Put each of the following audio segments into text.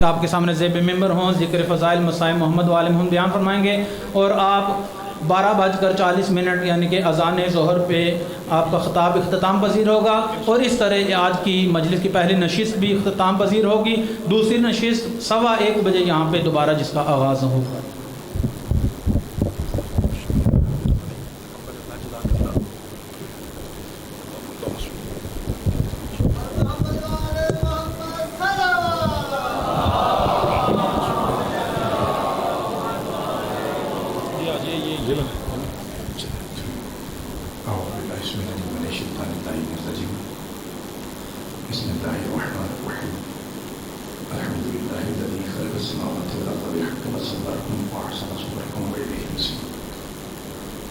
آپ کے سامنے ذیب ممبر ہوں، ذکر فضائل مسائل محمد و آل محمد بیان فرمائیں گے، اور آپ 12:40 یعنی کہ اذان ظہر پہ آپ کا خطاب اختتام پذیر ہوگا، اور اس طرح آج کی مجلس کی پہلی نشست بھی اختتام پذیر ہوگی، دوسری نشست 1:15 بجے یہاں پہ دوبارہ جس کا آغاز ہوگا۔ بسم الله الرحمن الرحيم الحمد لله الذي خلق السماوات والأرض بالحق وصوركم وأحسن صوركم وإليه المصير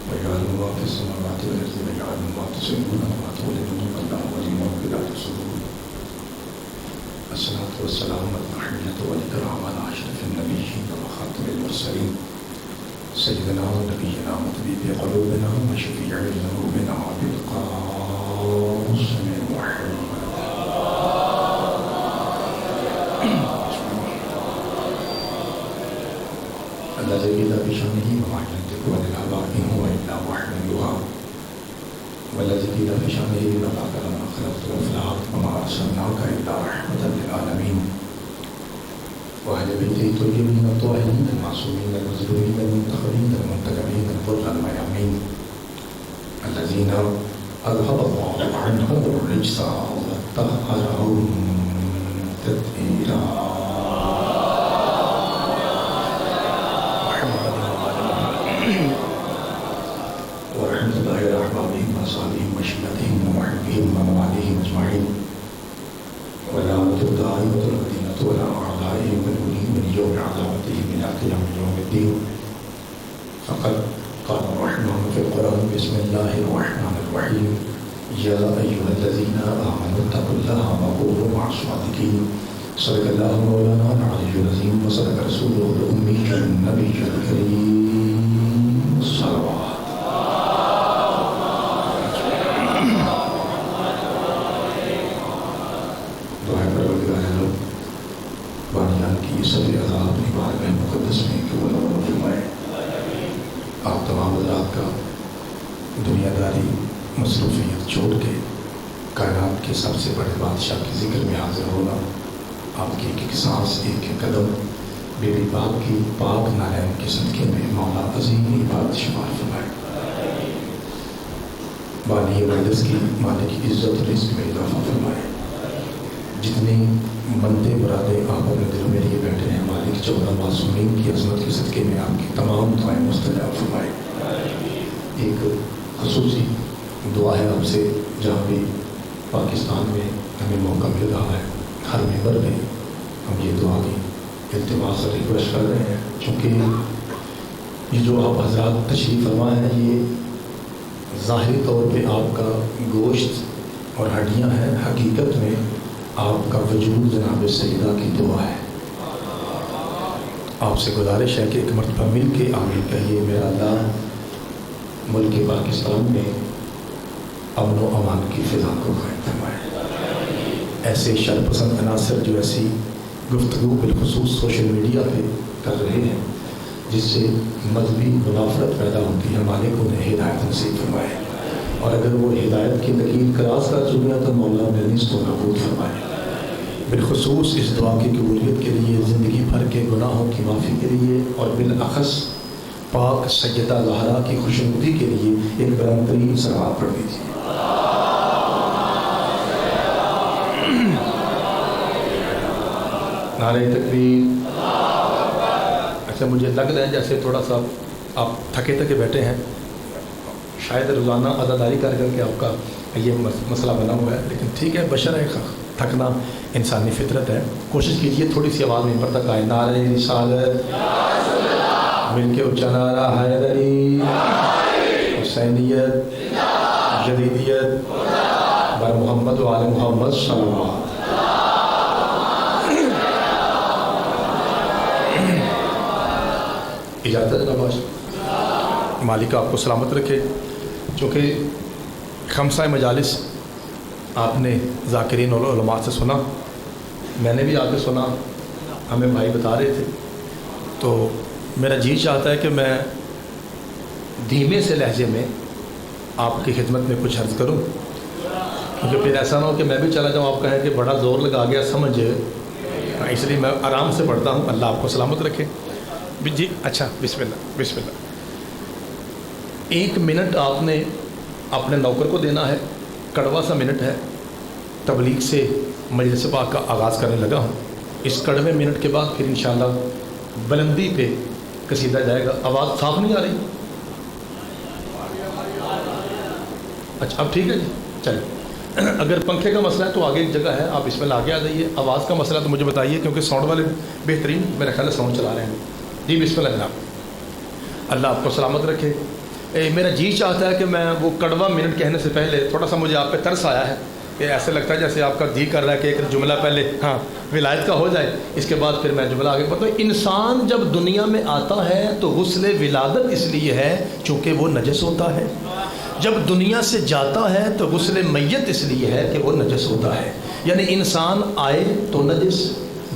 ويعلم ما في السماوات والأرض ويعلم ما تسرون وما تعلنون والله عليم بذات الصدور الصلاة والسلام والتحية والإكرام على أشرف النبيين وخاتم المرسلين سيدنا ونبينا وطبيب قلوبنا وشفيع ذنوبنا بالقاسم محمد الذي إذا بشأنه وما ينطق عن الهوى إن هو إلا وحي يوحى والذي إذا بشأنه لقد لما خلقت الأفلاك وما أرسلناك إلا رحمة للعالمين وأهل بيته الطيبين الطاهرين المعصومين المظلومين المنتخبين المنتجبين الغر الميامين الذين أذهب الله عنهم الرجس وطهرهم تطهيرا ورحمة الله إلى أحبابهم وأصحابهم وشيعتهم ومحبهم ومواليهم أجمعين ولا الدائمة المدينة ولا أعدائهم والمنين من يوم عذابتهم إلى قيام يوم الدين فقد قال الرحمن في القرآن بسم الله الرحمن الرحيم يا أيها الذين آمنوا اتقوا الله وكونوا مع الصادقين صدق الله مولانا العلي العظيم وصدق رسوله الأمي النبي الكريم الصلوات بانیان کی سبھی عذاب بارگاہ مقدس میں کہ وہ نور فرمائے۔ آپ تمام حضرات کا دنیا داری مصروفیت چھوڑ کے کائنات کے سب سے بڑے بادشاہ کے ذکر میں حاضر ہونا، آپ کی ایک سانس ایک قدم بیٹی پاک کی پاک نالین کے صدقے میں مولا عظیم عبادت شمار فرمائے۔ بانی مجلس کی مالک عزت رزق میں اضافہ فرمائے۔ جتنی بندے برادے آپ اپنے دل میں لیے بیٹھے ہیں مالک 14 معصومین کی عظمت کے صدقے میں آپ کی تمام دعائیں مستجاب فرمائے۔ ایک خصوصی دعا ہے آپ سے، جہاں بھی پاکستان میں ہمیں موقع مل رہا ہے ہر ممبر میں ہم یہ دعا کی التماس اور ریکویسٹ کر رہے ہیں، چونکہ یہ جو آپ حضرات تشریف فرما ہیں یہ ظاہری طور پہ آپ کا گوشت اور ہڈیاں ہیں، حقیقت میں آپ کا وجود جناب سیدہ کی دعا ہے۔ آپ سے گزارش ہے کہ ایک مرتبہ مل کے آمین کہیے، میرا اللہ ملک پاکستان میں امن و امان کی فضا کو قائم فرمائے۔ ایسے شرپسند عناصر جو ایسی گفتگو بالخصوص سوشل میڈیا پہ کر رہے ہیں جس سے مذہبی منافرت پیدا ہوتی ہے، مالک انہیں ہدایت نصیب فرمائے، اور اگر وہ ہدایت کی لکیر کراس کر چکے ہیں تو مولا میری اس کو نابود فرمائے۔ بالخصوص اس دعا کی قبولیت کے لیے، زندگی بھر کے گناہوں کی معافی کے لیے، اور بالاخص پاک سیدہ زہرا کی خوشنودی کے لیے ایک بلند ترین صلوات پڑھ دیجیے۔ نعرہ تکبیر۔ اچھا، مجھے لگ رہا ہے جیسے تھوڑا سا آپ تھکے بیٹھے ہیں، شاید روزانہ عزاداری کر کے آپ کا یہ مسئلہ بنا ہوا ہے، لیکن ٹھیک ہے، بشر ہے، تھکنا انسانی فطرت ہے۔ کوشش کیجئے تھوڑی سی آواز ممبر تک آئے۔ نعرہ رسالت، مل کے اونچا نعرہ حیدری، حسینیت، جدیدیت، بر محمد و آل محمد صلی اللہ علیہ وسلم۔ اجازت ہے نواز، مالک آپ کو سلامت رکھے۔ چونکہ خمسہ مجالس آپ نے ذاکرین اور علماء سے سنا، میں نے بھی آ کے سنا، ہمیں بھائی بتا رہے تھے، تو میرا جی چاہتا ہے کہ میں دھیمے سے لہجے میں آپ کی خدمت میں کچھ عرض کروں، کیونکہ پھر ایسا نہ ہو کہ میں بھی چلا جاؤں آپ کہیں کہ بڑا زور لگا گیا سمجھ، اس لیے میں آرام سے پڑھتا ہوں. اللہ آپ کو سلامت رکھے. جی اچھا، بسم اللہ بسم اللہ. 1 منٹ آپ نے اپنے نوکر کو دینا ہے، کڑوا سا منٹ ہے. تبلیغ سے مجلس پاک کا آغاز کرنے لگا ہوں. اس کڑوے منٹ کے بعد پھر انشاءاللہ بلندی پہ قصیدہ جائے گا. آواز صاف نہیں آ رہی؟ اچھا اب ٹھیک ہے جی. چلیں، اگر پنکھے کا مسئلہ ہے تو آگے ایک جگہ ہے، آپ اس میں آگے آ جائیے. آواز کا مسئلہ تو مجھے بتائیے، کیونکہ ساؤنڈ والے بہترین میرا خیال ہے ساؤنڈ چلا رہے ہیں. جی بسم اللہ جناب. اللہ آپ کو سلامت رکھے. میرا جی چاہتا ہے کہ میں وہ کڑوا منٹ کہنے سے پہلے تھوڑا سا مجھے آپ پہ ترس آیا ہے کہ ایسے لگتا ہے جیسے آپ کا جی کر رہا ہے کہ ایک جملہ پہلے ہاں ولایت کا ہو جائے، اس کے بعد پھر میں جملہ آگے بڑھتا ہوں. انسان جب دنیا میں آتا ہے تو غسل ولادت اس لیے ہے چونکہ وہ نجس ہوتا ہے. جب دنیا سے جاتا ہے تو غسل میت اس لیے ہے کہ وہ نجس ہوتا ہے. یعنی انسان آئے تو نجس،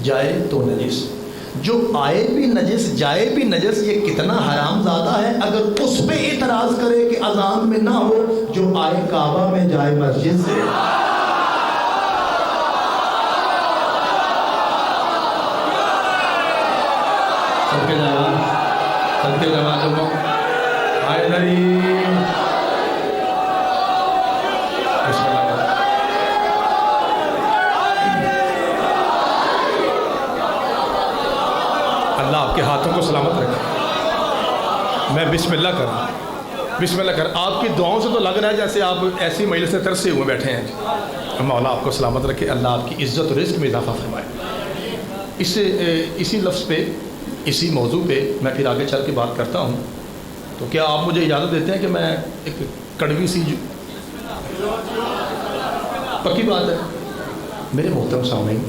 جائے تو نجس. جو آئے بھی نجس جائے بھی نجس، یہ کتنا حرام زادہ ہے. اگر اس پہ اعتراض کرے کہ اذان میں نہ ہو، جو آئے کعبہ میں جائے مسجد سے. سب کے جوان آئے نہیں. اللہ آپ کے ہاتھوں کو سلامت رکھے. میں بسم اللہ کروں، بسم اللہ کر. آپ کی دعاؤں سے تو لگ رہا ہے جیسے آپ ایسی مجلس سے ترسے ہوئے بیٹھے ہیں. مولا آپ کو سلامت رکھے. اللہ آپ کی عزت و رزق میں اضافہ فرمائے. اسی لفظ پہ، اسی موضوع پہ میں پھر آگے چل کے بات کرتا ہوں. تو کیا آپ مجھے اجازت دیتے ہیں کہ میں ایک کڑوی سی پکی بات ہے میرے محترم سامعین،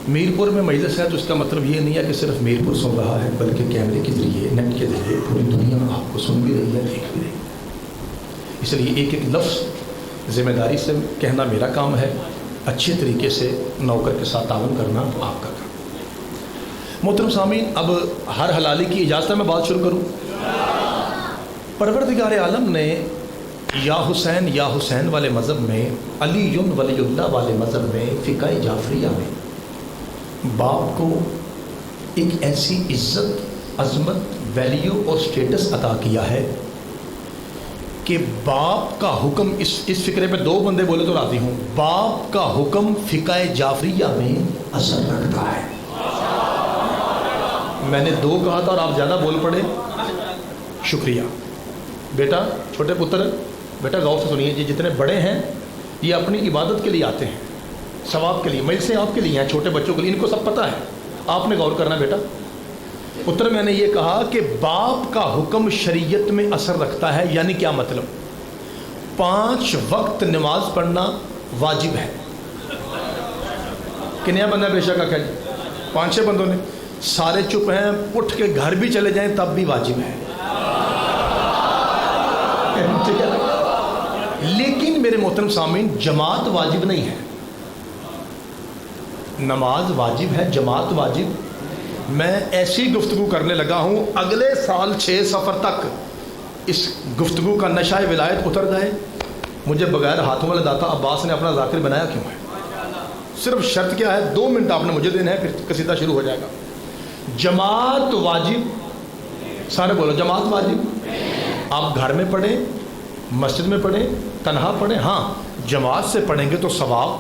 میرپور میں مجلس ہے تو اس کا مطلب یہ نہیں ہے کہ صرف میرپور سن رہا ہے، بلکہ کیمرے کے ذریعے، نیٹ کے ذریعے پوری دنیا آپ کو سن بھی رہی ہے، دیکھ بھی رہی ہے. اس لیے ایک ایک لفظ ذمہ داری سے کہنا میرا کام ہے، اچھے طریقے سے نوکر کے ساتھ تعاون کرنا آپ کا کام. محترم سامعین، اب ہر حلالی کی اجازت ہے میں بات شروع کروں. پروردگار عالم نے یا حسین والے مذہب میں، علی ولی اللہ والے مذہب میں، فقہ جعفریہ میں باپ کو ایک ایسی عزت، عظمت، ویلیو اور سٹیٹس عطا کیا ہے کہ باپ کا حکم، اس فقرے پہ 2 بندے بولے تو راضی ہوں، باپ کا حکم فقہ جعفریہ میں اثر رکھتا ہے. میں نے 2 کہا تھا اور آپ زیادہ بول پڑے، شکریہ. بیٹا، چھوٹے پتر، بیٹا غور سے سنیے. جتنے بڑے ہیں یہ اپنی عبادت کے لیے آتے ہیں، ثواب کے لیے. مجلسیں آپ کے لیے ہیں، چھوٹے بچوں کے لیے، ان کو سب پتہ ہے. آپ نے غور کرنا بیٹا. پتر، میں نے یہ کہا کہ باپ کا حکم شریعت میں اثر رکھتا ہے. یعنی کیا مطلب؟ 5 وقت نماز پڑھنا واجب ہے. کنیا بندہ بے شک آ 5-6 بندوں نے، سارے چپ ہیں، اٹھ کے گھر بھی چلے جائیں تب بھی واجب ہے. لیکن میرے محترم سامعین، جماعت واجب نہیں ہے. نماز واجب ہے، جماعت واجب. میں ایسی گفتگو کرنے لگا ہوں اگلے سال 6 سفر تک اس گفتگو کا نشہ ولایت اتر جائے. مجھے بغیر ہاتھوں والے داتا عباس نے اپنا ذاکر بنایا کیوں ہے؟ صرف شرط کیا ہے؟ 2 منٹ آپ نے مجھے دینا ہے، پھر قصیدہ شروع ہو جائے گا. جماعت واجب. سارے بولو جماعت واجب. آپ گھر میں پڑھیں، مسجد میں پڑھیں، تنہا پڑھیں. ہاں جماعت سے پڑھیں گے تو ثواب.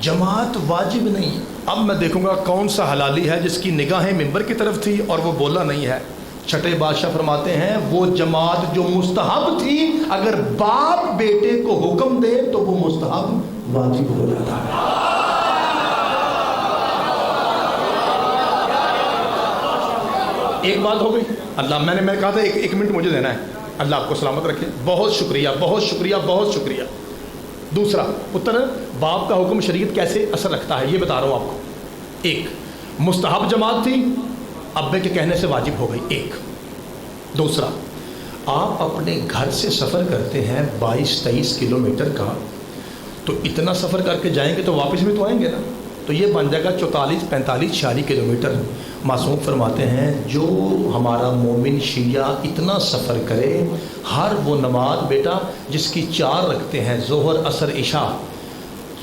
جماعت واجب نہیں. اب میں دیکھوں گا کون سا حلالی ہے جس کی نگاہیں منبر کی طرف تھی اور وہ بولا نہیں ہے. چھٹے بادشاہ فرماتے ہیں وہ جماعت جو مستحب تھی، اگر باپ بیٹے کو حکم دے تو وہ مستحب واجب ہو جاتا ہے. ایک بات ہو گئی. اللہ، میں نے کہا تھا 1 منٹ مجھے دینا ہے. اللہ آپ کو سلامت رکھے. بہت شکریہ، بہت شکریہ، بہت شکریہ. دوسرا پتر، باپ کا حکم شریعت کیسے اثر رکھتا ہے یہ بتا رہا ہوں آپ کو. 1، مستحب جماعت تھی، ابے کے کہنے سے واجب ہو گئی. 1. دوسرا، آپ اپنے گھر سے سفر کرتے ہیں 22-23 کلومیٹر کا، تو اتنا سفر کر کے جائیں گے تو واپس بھی تو آئیں گے نا. تو یہ بن جائے گا 44 45 46 کلومیٹر۔ معصوم فرماتے ہیں جو ہمارا مومن شیعہ اتنا سفر کرے، ہر وہ نماز بیٹا جس کی 4 رکھتے ہیں ظہر عصر عشاء،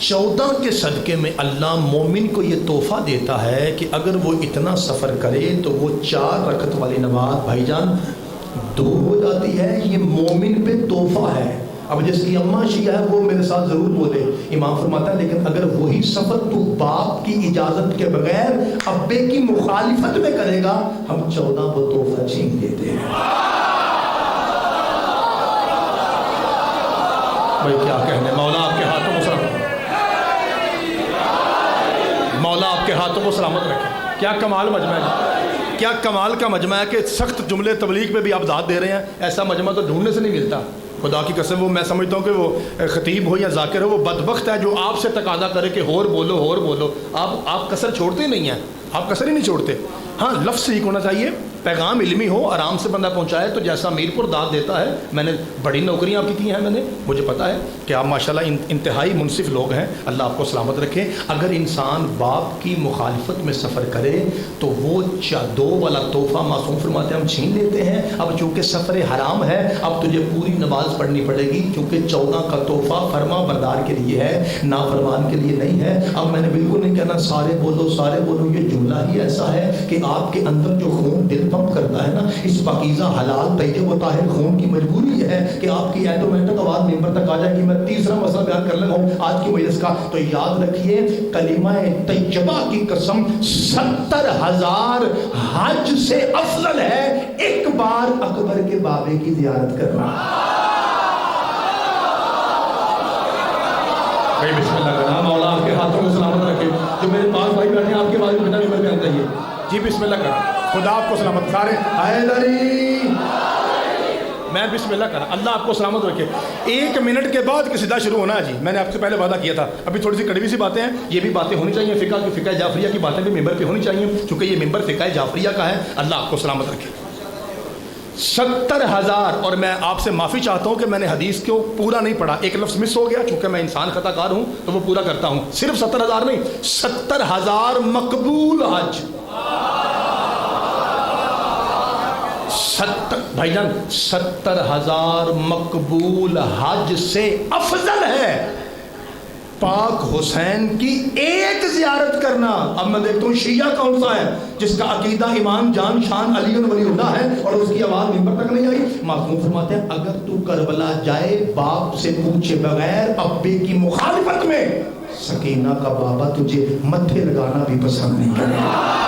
14 کے صدقے میں اللہ مومن کو یہ تحفہ دیتا ہے کہ اگر وہ اتنا سفر کرے تو وہ 4 رکعت والی نماز بھائی جان 2 ہو جاتی ہے۔ یہ مومن پہ تحفہ ہے۔ اب جس کی اماں شیعہ ہے وہ میرے ساتھ ضرور بولے، امام فرماتا ہے لیکن اگر وہی سفر تو باپ کی اجازت کے بغیر ابے کی مخالفت میں کرے گا، ہم 14 وہ تحفہ چھین لیتے ہیں۔ بھائی کیا کہنے، مولا آپ کے ہاتھوں کو سلامت، مولا آپ کے ہاتھوں کو سلامت رکھے۔ کیا کمال مجمع ہے، کیا کمال کا مجمع ہے کہ سخت جملے تبلیغ پہ بھی آپ داد دے رہے ہیں۔ ایسا مجمع تو ڈھونڈنے سے نہیں ملتا، خدا کی قسم۔ وہ میں سمجھتا ہوں کہ وہ خطیب ہو یا ذاکر ہو، وہ بدبخت ہے جو آپ سے تقاضا کرے کہ اور بولو اور بولو۔ آپ کسر چھوڑتے نہیں ہیں، آپ کسر ہی نہیں چھوڑتے۔ ہاں لفظ ٹھیک ہونا چاہیے، پیغام علمی ہو، آرام سے بندہ پہنچائے۔ تو جیسا میر پور داد دیتا ہے، میں نے بڑی نوکریاں آپ کی کی ہیں، مجھے پتا ہے کہ آپ ماشاءاللہ انتہائی منصف لوگ ہیں، اللہ آپ کو سلامت رکھے۔ اگر انسان باپ کی مخالفت میں سفر کرے تو وہ 2 والا تحفہ معصوم فرماتے ہیں ہم چھین لیتے ہیں۔ اب چونکہ سفر حرام ہے، اب تجھے پوری نماز پڑھنی پڑے گی، کیونکہ 14 کا تحفہ فرما بردار کے لیے ہے، نافرمان کے لیے نہیں ہے۔ اب میں نے بالکل نہیں کہنا سارے بولو سارے بولو، یہ جملہ ہی ایسا ہے کہ آپ کے اندر جو خون دل پمپ کرتا ہے نا، اس پاکیزہ حلال طیب و طاہر خون کی مجبوری ہے کہ آپ کی ایٹومیٹک آواز ممبر تک آ جائے گی۔ میں تیسرا مسئلہ بیان کر لگا ہوں آج کی مجلس کا، تو یاد رکھیے کلمہ طیبہ کی قسم 70,000 حج سے افضل ہے ایک بار اکبر کے بابے کی زیارت کرنا۔ بھائی بسم اللہ کرنا، مولا آپ کے ہاتھوں کو سلامت رکھے۔ جو میرے پاس بھائی بیٹھے ہیں آپ کے بعد بیٹا نمبر بیان چاہیے جی، بسم اللہ کرنا، خدا آپ کو سلامت سارے حیدری، میں بسم اللہ کرا، اللہ آپ کو سلامت رکھے۔ 1 منٹ کے بعد سیدھا شروع ہونا ہے جی، میں نے آپ سے پہلے وعدہ کیا تھا۔ ابھی تھوڑی سی کڑوی سی باتیں ہیں، یہ بھی باتیں ہونی چاہیے، فقہ جعفریہ کی باتیں بھی ممبر پہ ہونی چاہیے، چونکہ یہ ممبر فقہ جعفریہ کا ہے۔ اللہ آپ کو سلامت رکھے۔ 70,000، اور میں آپ سے معافی چاہتا ہوں کہ میں نے حدیث کو پورا نہیں پڑھا، ایک لفظ مس ہو گیا، چونکہ میں انسان خطا کار ہوں تو وہ پورا کرتا ہوں۔ صرف 70,000 نہیں، 70,000 مقبول حج، بھائی جان 70,000 مقبول حج سے افضل ہے پاک حسین کی ایک زیارت کرنا۔ اب میں دیکھتا ہوں شیعہ کون سا ہے جس کا عقیدہ امام جان شان علی ولی اللہ ہے اور اس کی آواز ممبر تک نہیں آئی۔ معصوم فرماتے ہیں اگر تو کربلا جائے باپ سے پوچھے بغیر ابے کی مخالفت میں، سکینہ کا بابا تجھے متھے لگانا بھی پسند نہیں کرے گا۔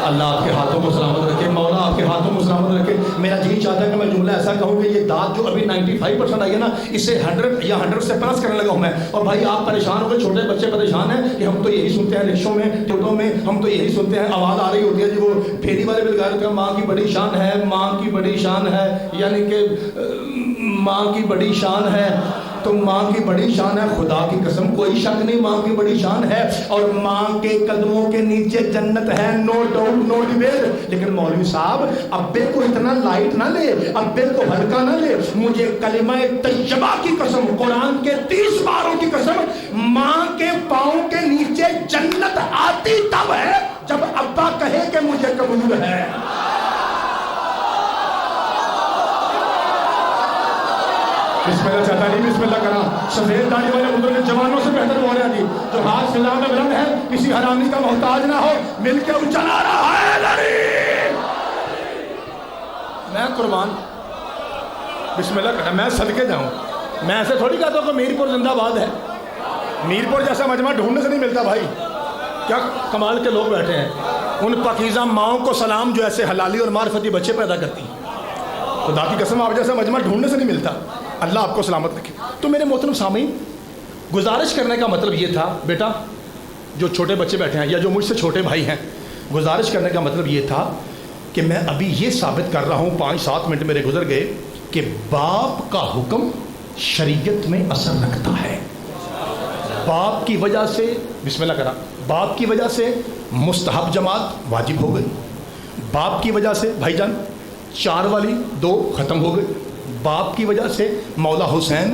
اللہ آپ کے ہاتھوں کو سلامت رکھے، مولا آپ کے ہاتھوں کو سلامت رکھے۔ میرا جی چاہتا ہے کہ میں جملہ ایسا کہوں کہ یہ داد جو ابھی 95% آئی ہے نا، اسے 100 یا 100 سے پلس کرنے لگا ہوں میں۔ اور بھائی آپ پریشان ہو گئے، چھوٹے بچے پریشان ہیں کہ ہم تو یہی سنتے ہیں رکشوں میں ٹوٹوں میں، ہم تو یہی سنتے ہیں، آواز آ رہی ہوتی ہے جی وہ پھیری والے بھی لگا رہے ہیں ماں کی بڑی شان ہے، ماں کی بڑی شان ہے، یعنی کہ ماں کی بڑی شان ہے تو ماں کی بڑی شان ہے۔ خدا کی قسم کوئی شک نہیں ماں کی بڑی شان ہے، اور ماں کے قدموں کے نیچے جنت ہے، نو ڈاؤٹ نو ڈیبیٹ۔ لیکن مولوی صاحب ابے کو اتنا لائٹ نہ لے، ابے کو ہلکا نہ لے۔ مجھے کلمہ طیبہ کی قسم، قرآن کے 30 باروں کی قسم، ماں کے پاؤں کے نیچے جنت آتی تب ہے جب ابا کہے کہ مجھے قبول ہے۔ بسم اللہ چاہتا نہیں، بسم اللہ کرا۔ سفید داڑھی والے بزرگ جوانوں سے بہتر وہ رہا جی جو ہاتھ سلا میں بلند ہے، کسی حرامی کا محتاج نہ ہو، مل کے اونچا نعرہ حیدری۔ میں قربان، بسم اللہ کرا، میں صدقے جاؤں۔ میں ایسے تھوڑی کہتا ہوں کہ میر پور زندہ باد ہے، میر پور جیسا مجمع ڈھونڈنے سے نہیں ملتا بھائی۔ کیا کمال کے لوگ بیٹھے ہیں، ان پاکیزہ ماؤں کو سلام جو ایسے حلالی اور معرفتی بچے پیدا کرتی ہیں۔ خدا کی قسم آپ جیسا مجمع ڈھونڈنے سے نہیں ملتا۔ اللہ آپ کو سلامت رکھے۔ تو میرے محترم سامعین، گزارش کرنے کا مطلب یہ تھا، بیٹا جو چھوٹے بچے بیٹھے ہیں یا جو مجھ سے چھوٹے بھائی ہیں، گزارش کرنے کا مطلب یہ تھا کہ میں ابھی یہ ثابت کر رہا ہوں، 5-7 منٹ میرے گزر گئے، کہ باپ کا حکم شریعت میں اثر رکھتا ہے۔ باپ کی وجہ سے، بسم اللہ کرا، باپ کی وجہ سے مستحب جماعت واجب ہو گئی، باپ کی وجہ سے بھائی جان 4 والی 2 ختم ہو گئی، باپ کی وجہ سے مولا حسین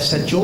SHO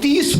30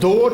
2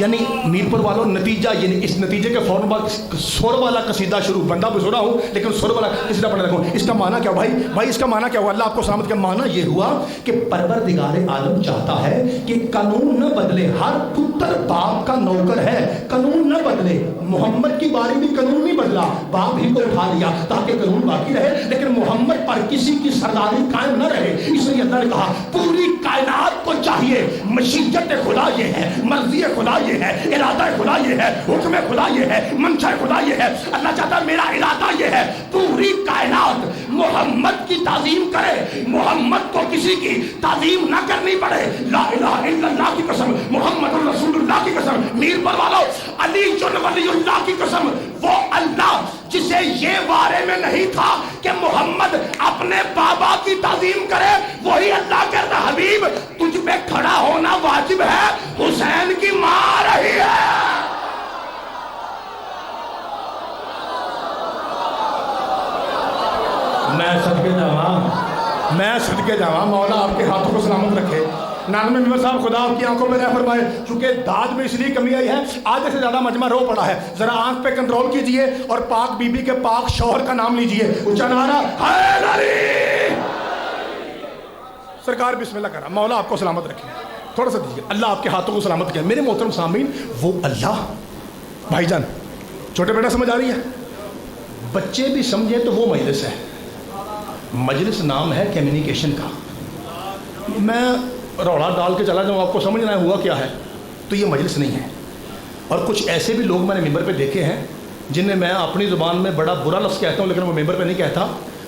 یعنی میرپور والوں نتیجہ یعنی اس نتیجے کے فوراً بعد سر والا قصیدہ شروع. بندہ بھی سنا ہوں لیکن سر والا قصیدہ پڑھنے لگا ہوں. اس کا معنی کیا بھائی اس کا معنی کیا ہوا؟ اللہ آپ کو سلامت. کا معنی یہ ہوا کہ پروردگار عالم چاہتا ہے کہ قانون نہ بدلے. ہر پتر باپ کا نوکر ہے, قانون نہ بدلے. محمد کی باری میں قانون نہیں بدلا, باپ ہی کو اٹھا لیا تاکہ قانون باقی رہے, لیکن محمد پر کسی کی سرداری قائم نہ رہے. اس لیے اللہ نے کہا پوری کائنات کو چاہیے, مشیت خدا یہ ہے, مرضی خدا یہ ہے, ارادہ خدا یہ ہے, حکم خدا یہ ہے, منشا خدا یہ ہے. اللہ چاہتا ہے میرا ارادہ یہ ہے پوری کائنات محمد کی تعظیم کرے, محمد کو کسی کی تعظیم نہ کرنی پڑے. لا الہ الا اللہ کی قسم, محمد رسول اللہ کی قسم, میر پر والوں علی ولی اللہ کی قسم, وہ اللہ جسے یہ بارے میں نہیں تھا کہ محمد اپنے بابا کی تعظیم کرے, وہی اللہ کہتا حبیب تجھ پہ کھڑا ہونا واجب ہے, حسین کی ماں آ رہی ہے. میں صدقے جاواں مولا آپ کے ہاتھوں کو سلامت رکھے. نانوے ممبر صاحب خدا آپ کی آنکھوں میں رہ فرمائے. چونکہ داج میں اس لیے کمی آئی ہے, آدھے سے زیادہ مجمع رو پڑا ہے, ذرا آنکھ پہ کنٹرول کیجئے اور پاک بی بی کے پاک شوہر کا نام لیجئے. اونچا نعرہ حیدری. سرکار بسم اللہ کرا. مولا آپ کو سلامت رکھے. تھوڑا سا دیجئے, اللہ آپ کے ہاتھوں کو سلامت کیا. میرے محترم سامعین, وہ اللہ بھائی جان چھوٹے بیٹا سمجھ آ رہی ہے, بچے بھی سمجھے تو وہ مجلس ہے. مجلس نام ہے کمیونیکیشن کا. میں روڑا ڈال کے چلا جاؤں, آپ کو سمجھنا ہے ہوا کیا ہے, تو یہ مجلس نہیں ہے. اور کچھ ایسے بھی لوگ میں نے ممبر پہ دیکھے ہیں جنہیں میں اپنی زبان میں بڑا برا لفظ کہتا ہوں لیکن وہ ممبر پہ نہیں کہتا.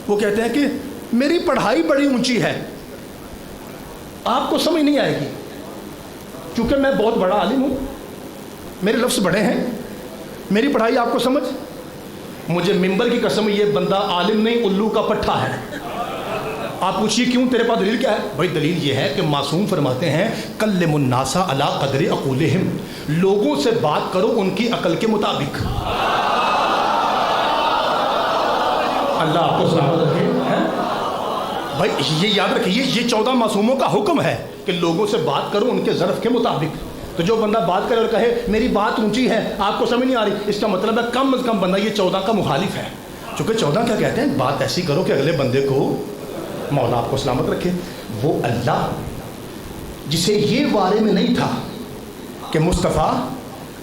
وہ کہتے ہیں کہ میری پڑھائی بڑی اونچی ہے. آپ کو سمجھ نہیں آئے گی کیونکہ میں بہت بڑا عالم ہوں, میرے لفظ بڑے ہیں, میری پڑھائی آپ کو سمجھ. مجھے ممبر کی قسم یہ بندہ عالم نہیں الو کا پٹھا ہے. آپ پوچھیے کیوں, تیرے پاس دلیل کیا ہے؟ بھائی دلیل یہ ہے کہ معصوم فرماتے ہیں کلم الناس علی قدر عقولہم, لوگوں سے بات کرو ان کی عقل کے مطابق. اللہ آپ کو سلامت رکھے. بھائی یہ یاد رکھیے, یہ 14 معصوموں کا حکم ہے کہ لوگوں سے بات کرو ان کے ظرف کے مطابق. تو جو بندہ بات کرے اور کہے میری بات اونچی ہے, آپ کو سمجھ نہیں آ رہی, اس کا مطلب ہے کم از کم بندہ یہ 14 کا مخالف ہے. چونکہ 14 کیا کہتے ہیں, بات ایسی کرو کہ اگلے بندے کو, مولا آپ کو سلامت رکھے. وہ اللہ جسے یہ بارے میں نہیں تھا کہ مصطفیٰ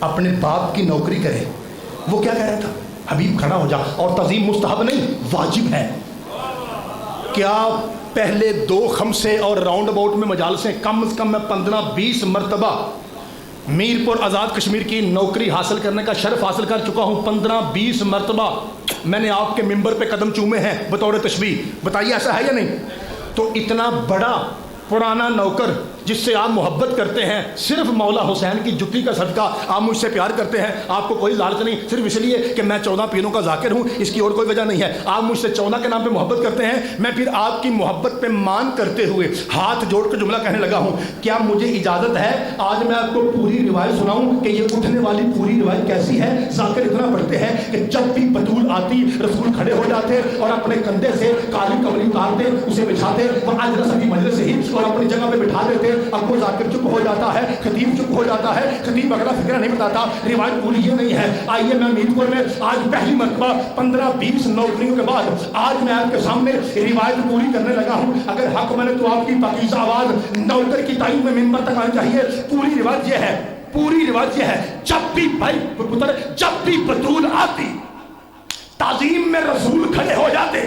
اپنے باپ کی نوکری کرے, وہ کیا کہہ رہا تھا, حبیب کھڑا ہو جا. اور تعظیم مستحب نہیں واجب ہے. کیا پہلے 2 خمسے اور راؤنڈ اباؤٹ میں مجالسیں کم از کم میں 15-20 مرتبہ میرپور آزاد کشمیر کی نوکری حاصل کرنے کا شرف حاصل کر چکا ہوں. 15-20 مرتبہ میں نے آپ کے ممبر پہ قدم چومے ہیں بطور تشبیہ. بتائیے ایسا ہے یا نہیں؟ تو اتنا بڑا پرانا نوکر جس سے آپ محبت کرتے ہیں, صرف مولا حسین کی جتی کا صدقہ آپ مجھ سے پیار کرتے ہیں. آپ کو کوئی لالچ نہیں, صرف اس لیے کہ میں 14 پیروں کا ذاکر ہوں, اس کی اور کوئی وجہ نہیں ہے. آپ مجھ سے 14 کے نام پہ محبت کرتے ہیں. میں پھر آپ کی محبت پہ مان کرتے ہوئے ہاتھ جوڑ کے جملہ کہنے لگا ہوں. کیا مجھے اجازت ہے آج میں آپ کو پوری روایت سناؤں کہ یہ اٹھنے والی پوری روایت کیسی ہے؟ ذاکر اتنا پڑھتے ہیں کہ جب بھی بطول آتی رسول کھڑے ہو جاتے اور اپنے کندھے سے کالی کمری اتارتے, اسے بچھاتے, وہ اجلس کی مجلس سے ہی اور اپنی جگہ پہ بٹھا دیتے. اب وہ ذاکر چپ ہو جاتا ہے, خطیب چپ ہو جاتا ہے. خطیب اگلا فکر نہیں بتاتا. روایت پوری یہ نہیں ہے. آئیے میں میرپور میں آج پہلی مرتبہ 15-20 نوکریوں کے بعد آج میں آپ کے سامنے روایت پوری کرنے لگا ہوں. اگر حق میں نے تو آپ کی پاکیزہ آواز نوکر کی تعین میں ممبر تک آنی چاہیے. پوری روایت یہ ہے, پوری روایت یہ ہے, جب بھی بھائی پتر جب بھی بطول آتی تعظیم میں رسول کھڑے ہو جاتے,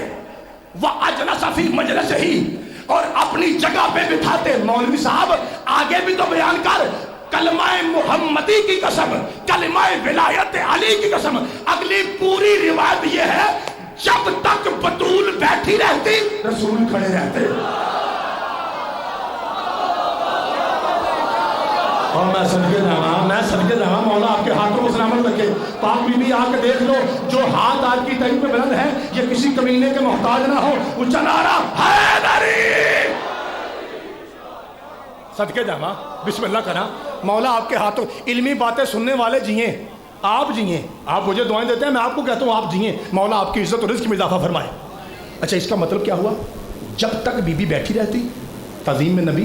وہ اجلس فی مجلس ہی, اور اپنی جگہ پہ بٹھاتے. مولوی صاحب آگے بھی تو بیان کر, کلمہ محمدی کی قسم, کلمہ ولایت علی کی قسم. اگلی پوری روایت یہ ہے جب تک بطول بیٹھی رہتی رسول کھڑے رہتے. اور میں صدقے جاواں مولا آپ کے ہاتھوں کو سلامت رکھے. پاک بی بی آ کے دیکھ لو, جو ہاتھ آج کی تاریخ میں بلند ہے یہ کسی کمینے کے محتاج نہ ہو. اونچا نعرہ حیدری. صدقے جاواں بسم اللہ کرا. مولا آپ کے ہاتھوں, علمی باتیں سننے والے جیئیں, آپ جیئیں. آپ مجھے دعائیں دیتے ہیں, میں آپ کو کہتا ہوں آپ جیئیں. مولا آپ کی عزت اور رزق میں اضافہ فرمائے. اچھا اس کا مطلب کیا ہوا؟ جب تک بی بی بیٹھی رہتی تعظیم میں نبی,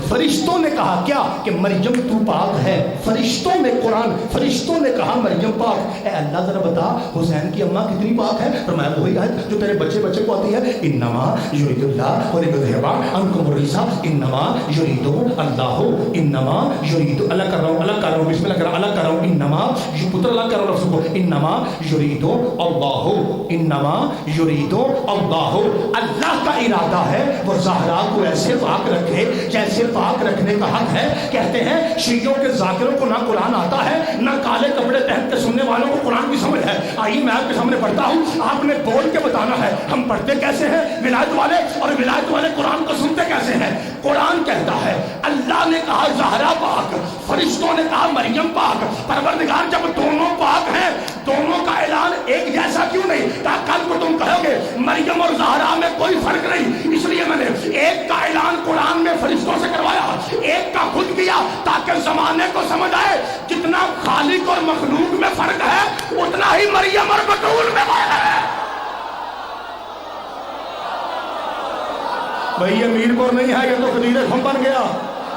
فرشتوں نے کہا کیا کہ مریم تو پاک ہے. فرشتوں نے فرشتوں نے کہا مریم پاک. اے اللہ ذرا بتا حسین کی اماں کتنی پاک ہے. فرمایا وہی ہے جو تیرے بچے کو آتی ہے. انما یرید اللہ ولیذھب عنکم الرجس انما یرید اللہ انما یرید اللہ کر رہا ہوں بسم اللہ کر رہا ہوں انما پتر اللہ کر رہا ہوں کو انما یرید اللہ انما یرید اللہ. اللہ کا ارادہ ہے وہ زہرا کو ایسے پاک رکھے جیسے پاک رکھنے کا حق ہے. کہتے ہیں شیعوں کے ذاکروں کو نہ قرآن آتا ہے نہ کالے کپڑے پہن کے سننے والوں کو قرآن کی سمجھ ہے. آئیے میں آپ کے سامنے پڑھتا ہوں, آپ نے بول کے بتانا ہے ہم پڑھتے کیسے ہیں ولایت والے, اور ولایت والے قرآن کو سنتے کیسے ہیں. قرآن کہتا ہے اللہ نے کہا زہرا پاک, فرشتوں نے کہا مریم پاک. پروردگار جب دونوں پاک ہیں دونوں کا اعلان ایک جیسا کیوں نہیں؟ تاکہ کل کو تم کہو گے مریم اور زہرا میں کوئی فرق نہیں. اس لیے میں نے ایک کا اعلان قرآن میں فرشتوں سے کروایا, ایک کا خود کیا, تاکہ زمانے کو سمجھ آئے جتنا خالق اور مخلوق میں فرق ہے اتنا ہی مریم اور بطول میں فرق ہے. بھئی یہ میر پور نہیں ہے, یہ تو قدیر خم بن گیا.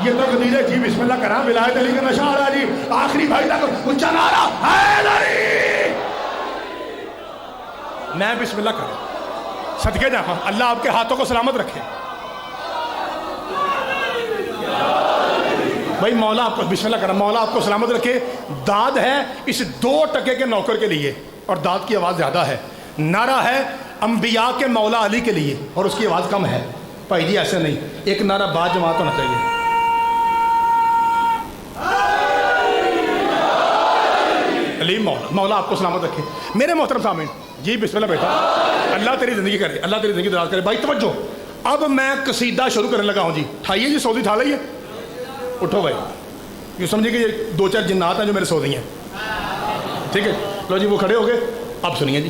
یہ تو قدیر جی بسم اللہ کرام ولایت علی کا نشہ آ رہا جی. آخری بھائی تک اونچا نعرہ حیدری. میں بسم اللہ کروں صدقے جاؤں, اللہ آپ کے ہاتھوں کو سلامت رکھے. بھائی مولا آپ کو بسم اللہ کرا, مولا آپ کو سلامت رکھے. داد ہے اس 2 ٹکے کے نوکر کے لیے اور داد کی آواز زیادہ ہے. نعرہ ہے انبیاء کے مولا علی کے لیے اور اس کی آواز کم ہے. بھائی جی ایسے نہیں, ایک نعرہ بعد جماعت ہونا چاہیے. علی مولا آپ کو سلامت رکھے. میرے محترم سامعین جی بسم اللہ بیٹا, اللہ تیری زندگی کرے, اللہ تیری زندگی دراز کرے. بھائی توجہ, اب میں قصیدہ شروع کرنے لگا ہوں جی. اٹھائیے جی سعودی اٹھا لائیے, اٹھو بھائی. یوں سمجھے کہ یہ 2-4 جنات ہیں جو میرے سعودی ہیں. ٹھیک ہے لو جی وہ کھڑے ہو گئے. اب سنیے جی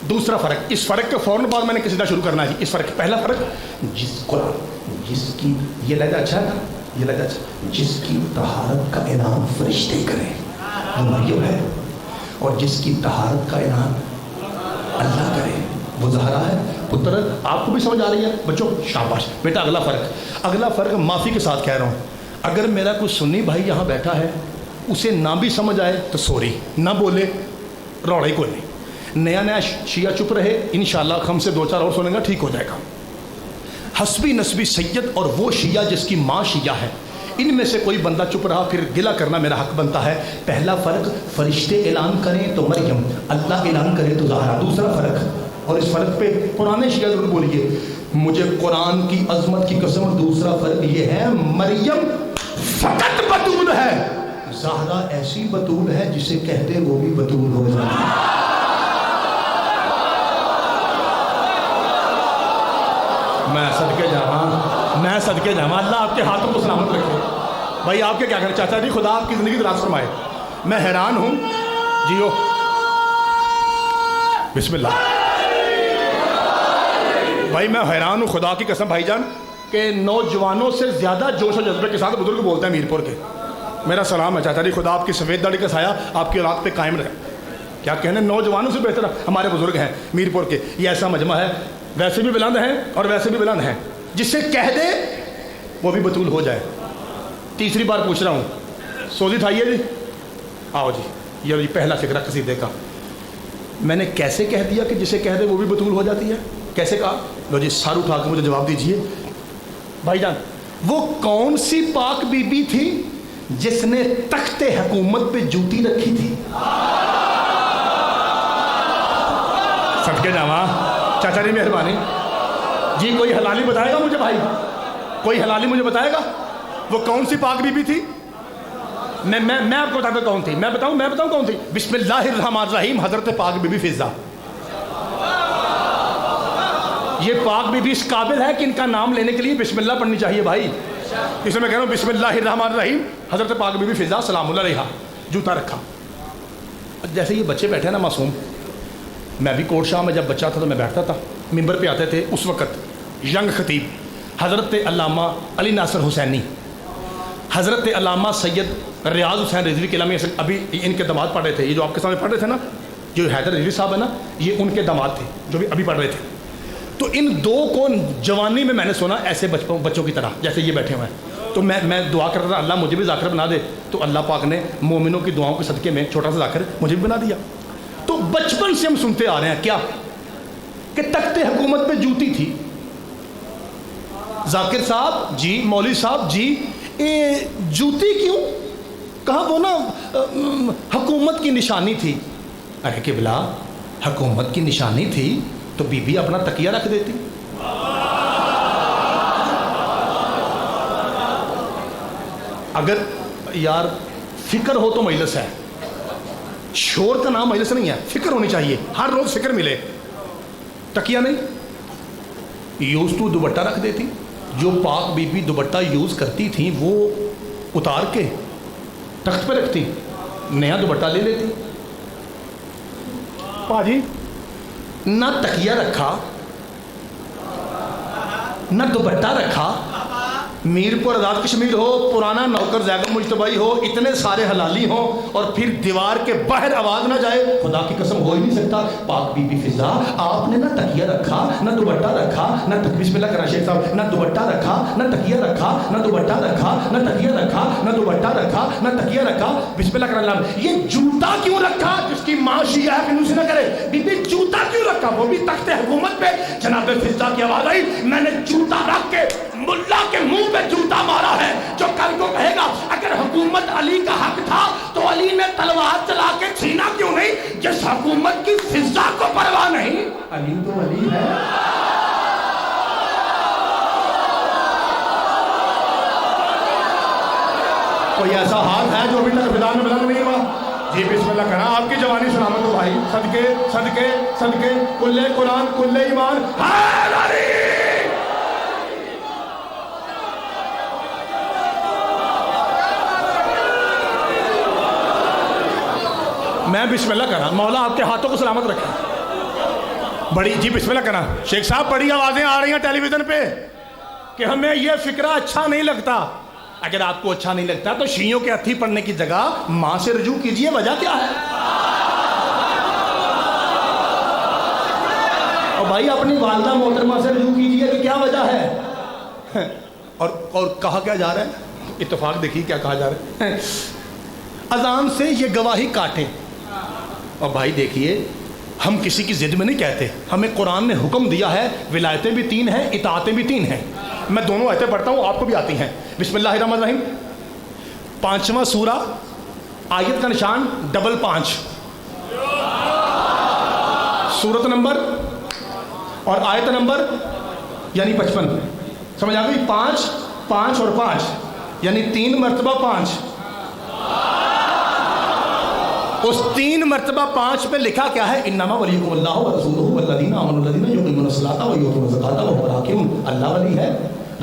دوسرا فرق, اس فرق کے فوراً بعد میں نے قصیدہ شروع کرنا ہے جی. اس فرق پہلا فرق جس قرآن جس کی یہ لہجہ اچھا ہے, یہ لہجہ اچھا, جس کی طہارت کا اعلان فرشتے کریں وہ مریم ہے, اور جس کی طہارت کا اعلان اللہ کرے وہ زہرا ہے. پتر آپ کو بھی سمجھ آ رہی ہے بچوں؟ شاباش بیٹا. اگلا فرق معافی کے ساتھ کہہ رہا ہوں, اگر میرا کوئی سنی بھائی یہاں بیٹھا ہے اسے نہ بھی سمجھ آئے تو سوری, نہ بولے روڑے کوئی نہیں. نیا شیعہ چپ رہے, انشاءاللہ ہم سے 2-4 اور سنیں گا, ٹھیک ہو جائے گا. حسبی نسبی سید اور وہ شیعہ جس کی ماں شیعہ ہے, ان میں سے کوئی بندہ چپ رہا پھر گلہ کرنا میرا حق بنتا ہے. پہلا فرق فرشتے اعلان کریں تو مریم, اللہ اعلان کرے تو زہرا. دوسرا فرق, اور اس فرق پہ پرانے شیعہ ضرور بولیے مجھے قرآن کی عظمت کی قسم, دوسرا فرق یہ ہے مریم فقط بطول ہے, زہرا ایسی بطول ہے جسے کہتے وہ بھی بطول ہو جاتی ہے. میں صدقے جاواں, اللہ آپ کے ہاتھوں کو سلامت رکھے. بھائی آپ کے کیا کریں چاچا جی, خدا آپ کی زندگی دراز فرمائے. میں حیران ہوں جیو بسم اللہ. بھائی میں حیران ہوں خدا کی قسم بھائی جان کہ نوجوانوں سے زیادہ جوش و جذبے کے ساتھ بزرگ بولتے ہیں میر پور کے. میرا سلام ہے چاچا جی, خدا آپ کی سفید داڑھی کا سایہ آپ کی اولاد پہ قائم رہے. کیا کہنے, نوجوانوں سے بہتر ہمارے بزرگ ہیں میر پور کے. یہ ایسا مجمع ہے, ویسے بھی بلند ہیں اور ویسے بھی بلند ہیں, جسے کہہ دے وہ بھی بطول ہو جائے. تیسری بار پوچھ رہا ہوں, سعودی اٹھائیے جی, آؤ جی. یہ جی پہلا فکرہ قصیدے کا. میں نے کیسے کہہ دیا کہ جسے کہہ دے وہ بھی بطول ہو جاتی ہے؟ کیسے کہا؟ لو جی سار اٹھا کے مجھے جواب دیجئے. بھائی جان وہ کون سی پاک بی بی تھی جس نے تخت حکومت پہ جوتی رکھی تھی؟ صدقے جاواں چاچا جی مہربانی جی, کوئی حلالی بتائے گا مجھے؟ بھائی کوئی حلالی مجھے بتائے گا وہ کون سی پاک بی بی تھی؟ میں آپ کو بتاتا کون تھی. میں بتاؤں کون تھی. بسم اللہ الرحمن الرحیم, حضرت پاک بی بی فضہ. یہ پاک بی بی اس قابل ہے کہ ان کا نام لینے کے لیے بسم اللہ پڑھنی چاہیے بھائی. اس میں کہہ رہا ہوں بسم اللہ الرحمن الرحیم, حضرت پاک بی بی فضہ سلام اللہ علیہا. جوتا رکھا. جیسے یہ بچے بیٹھے نا معصوم, میں بھی کوٹ شاہ میں جب بچہ تھا تو میں بیٹھتا تھا, ممبر پہ آتے تھے اس وقت ینگ خطیب حضرت علامہ علی ناصر حسینی, حضرت علامہ سید ریاض حسین رضوی کے علامہ, ابھی ان کے داماد پڑھ رہے تھے, یہ جو آپ کے سامنے پڑھ رہے تھے نا, جو حیدر رضوی صاحب ہے نا, یہ ان کے داماد تھے جو بھی ابھی پڑھ رہے تھے. تو ان دو کو جوانی میں نے سنا ایسے بچوں کی طرح جیسے یہ بیٹھے ہوئے ہیں. تو میں دعا کرتا تھا اللہ مجھے بھی ذاکر بنا دے، تو اللہ پاک نے مومنوں کی دعاؤں کے صدقے میں چھوٹا سا ذاکر مجھے بھی بنا دیا۔ تو بچپن سے ہم سنتے آ رہے ہیں کیا کہ تخت حکومت پہ جوتی تھی۔ ذاکر صاحب جی، مولوی صاحب جی، جوتی کیوں؟ کہا وہ نا حکومت کی نشانی تھی۔ ارے قبلہ حکومت کی نشانی تھی تو بی بی اپنا تکیہ رکھ دیتی۔ اگر یار فکر ہو تو مجلس ہے، شور کا نام مجلس نہیں ہے، فکر ہونی چاہیے، ہر روز فکر ملے۔ تکیہ نہیں، یوز ٹو دوپٹہ رکھ دیتی۔ جو پاک بی بی دوپٹہ یوز کرتی تھی وہ اتار کے تخت پہ رکھتی، نیا دوپٹہ لے لیتی۔ پاجی نہ تکیہ رکھا نہ دوپٹہ رکھا، میرپور آزاد کشمیر ہو، پرانا نوکر زیگم مجتبائی ہو، اتنے سارے حلالی ہوں، اور پھر دیوار کے باہر آواز نہ جائے، خدا کی قسم ہو ہی نہیں سکتا۔ پاک بی بی فضا آپ نے نہ تکیہ رکھا نہ دوپٹہ رکھا، نہ بسم اللہ کرا شیخ صاحب، نہ دوپٹہ رکھا نہ تکیہ رکھا، نہ دوپٹہ رکھا نہ تکیہ رکھا، نہ دوپٹہ رکھا نہ تکیہ رکھا، بسم اللہ کرا اللہ۔ یہ جوتا کیوں رکھا جس کی ماں شیعہ ہے کہ نہ کرے؟ بی بی جوتا کیوں رکھا؟ وہ بھی تخت حکومت پہ جناب فضا کی آواز آئی، میں نے جوتا رکھ کے ملا کے منہ پہ جوتا مارا ہے۔ جو کل کو کہے گا اگر حکومت علی کا حق تھا تو علی نے تلوار چلا کے چھینا کیوں نہیں؟ جس حکومت کی فضا کو پرواہ نہیں، علی تو علی ہے۔ کوئی ایسا حال ہے جو ابھی تک فضا میں بلند نہیں ہوا؟ جی بسم اللہ کرنا، آپ کی جوانی سلامت ہو بھائی، صدقے صدقے صدقے، کلے قرآن کلے ایمان، حال علی۔ میں بسم اللہ کرا، مولا آپ کے ہاتھوں کو سلامت رکھیں۔ بڑی جی بسم اللہ کرا شیخ صاحب، بڑی آوازیں آ رہی ہیں ٹیلی ویژن پہ کہ ہمیں یہ فکرہ اچھا نہیں لگتا۔ اگر آپ کو اچھا نہیں لگتا تو شیعوں کے ہتھی پڑھنے کی جگہ ماں سے رجوع کیجئے، وجہ کیا ہے؟ اور بھائی اپنی والدہ محترمہ سے رجوع کیجئے کہ کیا وجہ ہے؟ اور کہا کیا جا رہا ہے؟ اتفاق دیکھیے کیا کہا جا رہا ہے، اذان سے یہ گواہی کاٹیں۔ اور بھائی دیکھیے ہم کسی کی ضد میں نہیں کہتے، ہمیں قرآن نے حکم دیا ہے، ولایتیں بھی 3 ہیں، اطاعتیں بھی 3 ہیں۔ میں دونوں آیتیں پڑھتا ہوں، آپ کو بھی آتی ہیں۔ بسم اللہ الرحمن الرحیم، 5واں سورہ، آیت کا نشان 555، سورت نمبر اور آیت نمبر یعنی 55، سمجھ آ گئی؟ 5 5 اور 5 یعنی 3 مرتبہ 5۔ اس 3 مرتبہ 5 پہ لکھا کیا ہے؟ انما ولیکم اللہ ورسولہ والذین آمنوا الذین یقیمون الصلاۃ ویؤتون الزکاۃ وهم راکعون۔ اللہ ولی ہے،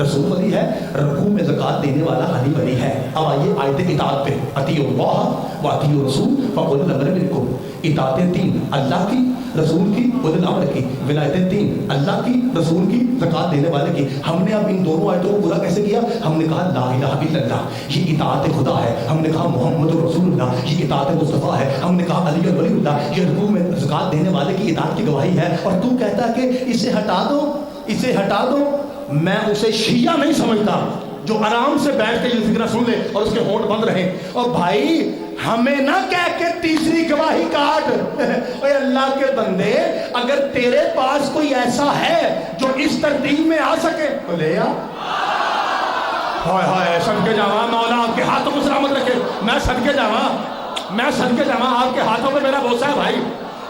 رسول ولی ہے، رکوع میں زکوٰۃ دینے والا علی ولی ہے۔ اب آئیے آیت اطاعت پہ، اطیعوا اللہ واطیعوا الرسول فاولی الامر منکم۔ اطاعتیں 3، اللہ کی، رسول کی، اولی الامر کی۔ ولایتیں 3، اللہ کی، رسول کی، زکوٰۃ دینے والے کی۔ ہم نے اب ان دونوں آیتوں کو پورا کیسے کیا؟ ہم نے کہا لا الہ الا اللہ، یہ اطاعت خدا ہے۔ ہم نے کہا محمد رسول اللہ، یہ اطاعت مصطفیٰ ہے۔ ہم نے کہا علی ولی اللہ، یہ رکوع میں زکوٰۃ دینے والے کی اطاعت کی گواہی ہے۔ اور تو کہتا کہ اسے ہٹا دو، اسے ہٹا دو۔ میں اسے شیعہ نہیں سمجھتا جو آرام سے بیٹھ کے یہ فکرہ سن لے اور اس کے ہونٹ بند رہیں۔ اور بھائی ہمیں نہ کہہ کے تیسری گواہی کاٹ۔ اے اللہ کے بندے، اگر تیرے پاس کوئی ایسا ہے جو اس ترتیب میں آ سکے تو لے آ۔ ہائے ہائے، صدقے جاواں، مولا آپ کے ہاتھوں کو سلامت رکھے۔ میں صدقے جاواں، میں صدقے جاواں، آپ کے ہاتھوں پہ میرا بوسہ ہے بھائی،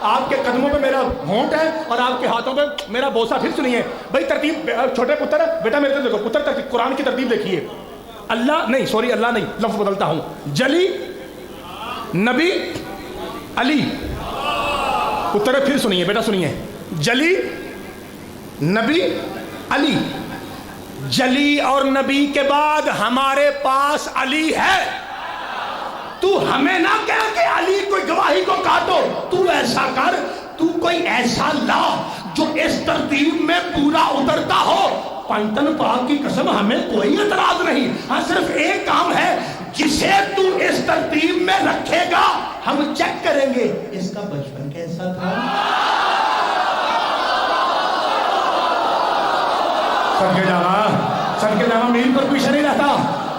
آپ کے قدموں پہ میرا ہونٹ ہے اور آپ کے ہاتھوں پہ میرا بوسہ۔ پھر سنیے بھائی ترتیب، چھوٹے پتر بیٹا میرے دیکھو، پتر ترتیب، قرآن کی ترتیب دیکھیے۔ اللہ نہیں، سوری اللہ نہیں، لفظ بدلتا ہوں، جلی، نبی، علی۔ پتر پھر سنیے بیٹا، سنیے، جلی، نبی، علی۔ جلی اور نبی کے بعد ہمارے پاس علی ہے۔ تو ہمیں نہ کہہ کہ علی کوئی گواہی کو کاٹو، تو ایسا کر، تو کوئی ایسا لا جو اس ترتیب میں پورا اترتا ہو۔ پنجتن پاک کی قسم ہمیں کوئی اعتراض نہیں، ہاں صرف ایک کام ہے، جسے تو اس ترتیب میں رکھے گا ہم چیک کریں گے اس کا بچپن کیسا تھا۔ صدقے جانا، صدقے جانا، میل پر پیچھے نہیں رہتا۔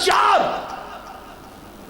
4,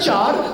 4,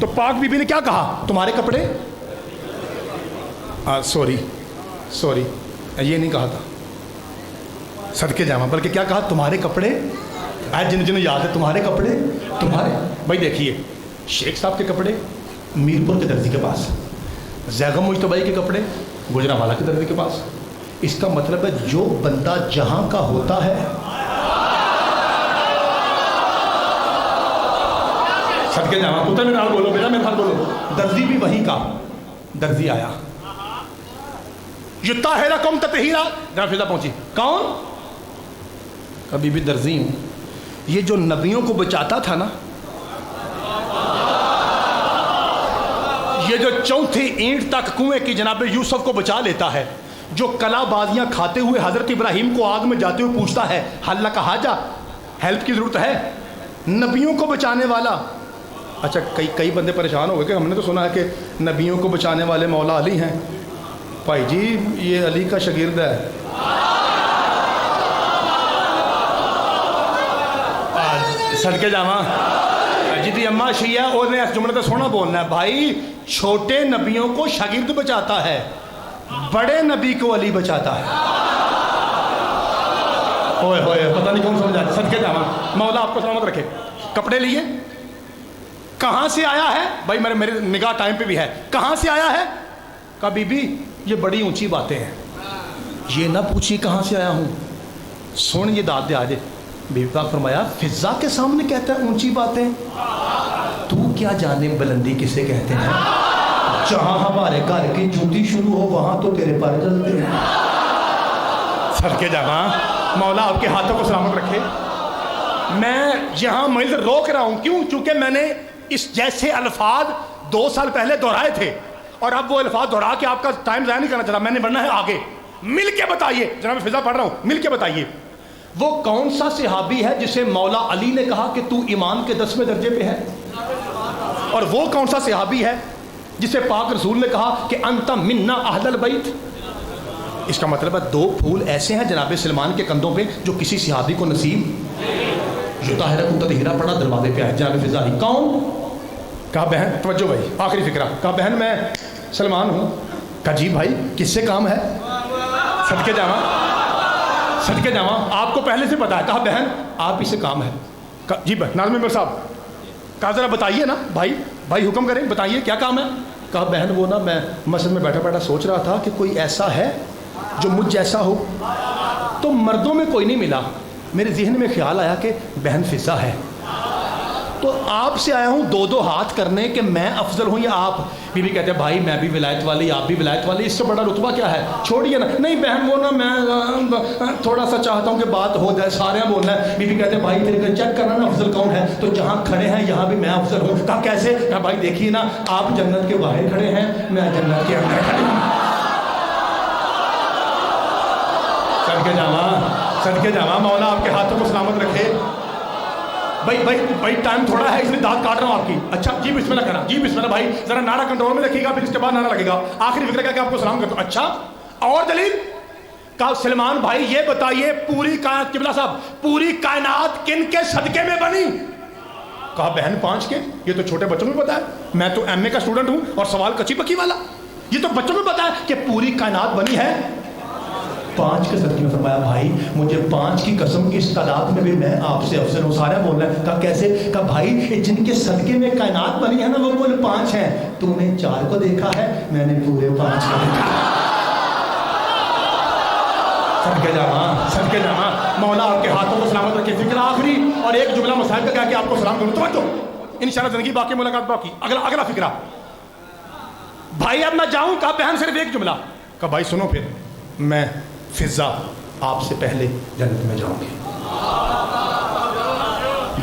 تو پاک بی بی نے کیا کہا؟ تمہارے کپڑے سوری یہ نہیں کہا تھا صدقے جاواں، بلکہ کیا کہا؟ تمہارے کپڑے. جن جنہیں یاد ہے تمہارے کپڑے تمہارے. بھائی دیکھیے شیخ صاحب کے کپڑے میرپور کے درزی کے پاس، زیغم مجتبی کے کپڑے گجرانوالہ کے درزی کے پاس. اس کا مطلب ہے جو بندہ جہاں کا ہوتا ہے، صدقے جاواں پتر میرے حال بولو، بیٹا میرے حال بولو، درزی بھی وہیں کا. درزی آیا یطہرکم تطہیرا، جناب فضا پہنچی. کون؟ کبھی بھی درزی ہوں. یہ جو نبیوں کو بچاتا تھا نا، یہ جو چوتھی اینٹ تک کنویں کی جناب یوسف کو بچا لیتا ہے، جو کلا بازیاں کھاتے ہوئے حضرت ابراہیم کو آگ میں جاتے ہوئے پوچھتا ہے حل کا حاجہ، ہیلپ کی ضرورت ہے، نبیوں کو بچانے والا. اچھا کئی بندے پریشان ہو گئے کہ ہم نے تو سنا ہے کہ نبیوں کو بچانے والے مولا علی ہیں. بھائی جی یہ علی کا شاگرد ہے. صدقے جاواں جی اماں شیعہ اور نے اس جملے تو سونا بولنا ہے. بھائی چھوٹے نبیوں کو شاگرد بچاتا ہے، بڑے نبی کو علی بچاتا ہے. ہوئے ہوئے پتہ نہیں کون سمجھا. صدقے جاواں مولا آپ کو سلامت رکھے. کپڑے لیے کہاں سے آیا ہے؟ بھائی میرے نگاہ ٹائم پہ بھی ہے. کہاں سے آیا ہے؟ کہا بی بی یہ بڑی اونچی باتیں ہیں، یہ نہ پوچھی کہاں سے آیا ہوں، سن یہ داد دے آجے. بی بی پاک فرمایا فضا کے سامنے کہتا ہے اونچی باتیں، تو کیا جانے بلندی کسے کہتے ہیں؟ جہاں ہمارے گھر کی جوتی شروع ہو وہاں تو تیرے پر جلتے ہیں. صدقے جاواں مولا آپ کے ہاتھوں کو سلامت رکھے. میں یہاں مل روک رہا ہوں کیوں؟ چونکہ میں نے اس جیسے الفاظ 2 سال پہلے دہرائے تھے اور اب وہ الفاظ دہرا کے آپ کا ٹائم ضائع نہیں کرنا چاہتا. میں نے بڑھنا ہے آگے. مل کے بتائیے، جناب فضا پڑھ رہا ہوں، مل کے بتائیے وہ کون سا صحابی ہے جسے مولا علی نے کہا کہ تو ایمان کے 10ویں درجے پہ ہے، اور وہ کون سا صحابی ہے جسے پاک رسول نے کہا کہ انت منا اہل البیت. اس کا مطلب ہے 2 پھول ایسے ہیں جناب سلمان کے کندھوں پہ جو کسی صحابی کو نصیب. یطہرکم تطہیرا پڑھا دروازے پہ آئے جناب فضا ہی. کون؟ کہا بہن توجہ بھائی آخری فکرہ. کہا بہن میں سلمان ہوں. کہا جی بھائی کس سے کام ہے؟ صدقے جاواں آپ کو پہلے سے پتا ہے. کہا بہن آپ ہی سے کام ہے. کہا جی بھائی ناظم ممبر صاحب کہا ذرا بتائیے نا بھائی حکم کریں بتائیے کیا کام ہے. کہا بہن وہ نا میں مسجد میں بیٹھا سوچ رہا تھا کہ کوئی ایسا ہے جو مجھ جیسا ہو، تو مردوں میں کوئی نہیں ملا. میرے ذہن میں خیال آیا کہ بہن فضا ہے، تو آپ سے آیا ہوں 2 ہاتھ کرنے کہ میں افضل ہوں یا آپ. بی بی کہتے ہیں بھائی میں بھی ولایت والی آپ بھی ولایت والی، اس سے بڑا رتبہ کیا ہے، چھوڑیے نا. نہیں بہن وہ نا میں تھوڑا سا چاہتا ہوں کہ بات ہو جائے، سارے بولنا ہے. بی بی کہتے ہیں بھائی تیرے کو چیک کرنا نا افضل کون ہے، تو جہاں کھڑے ہیں یہاں بھی میں افضل ہوں. کہا کیسے؟ کہا بھائی دیکھیے نا آپ جنت کے باہر کھڑے ہیں، میں جنت کے اندر کھڑے ہوں. صدقے جاواں مولا آپ کے ہاتھوں کو سلامت رکھے. بھائی ٹائم تھوڑا ہے اس لیے دانت کاٹ رہا ہوں آپ کی. اچھا جی بسم اللہ کرنا. جی بسم اللہ بھائی ذرا نعرہ کنٹرول میں رکھیے گا، پھر اس کے بعد نعرہ لگے گا. آخری فکر کیا کہ آپ کو سلام کرتا ہوں. اچھا اور دلیل؟ کہا سلمان بھائی یہ بتائیے پوری کائنات قبلہ صاحب پوری کائنات کن کے صدقے میں بنی؟ کہا بہن 5 کے. یہ تو چھوٹے بچوں میں پتا ہے، میں تو ایم اے کا اسٹوڈنٹ ہوں اور سوال کچی پکی والا. یہ تو بچوں میں پتا ہے کہ پوری کائنات بنی ہے 5 کے صدقے میں. فرمایا بھائی مجھے 5 کی قسم کی اس تعداد میں بھی میں آپ سے افضل ہوں. سارے بول رہے ہیں. کہا کیسے؟ کہا بھائی جن کے صدقے میں کائنات بنی ہے نا وہ کل 5 ہیں. تو نے 4 کو دیکھا ہے، میں نے پورے 5 کو دیکھا. صدقے جاواں مولا آپ کے ہاتھوں کو سلامت رکھے. فکر آخری اور ایک جملہ مسائل کا کیا کہ آپ کو سلام کروں. توجہ انشاءاللہ زندگی باقی ملاقات باقی. اگلا فکرہ بھائی اب میں جاؤں. کہا بہن صرف ایک جملہ. کہا بھائی سنو پھر میں فضا آپ سے پہلے جنت میں جاؤں گی.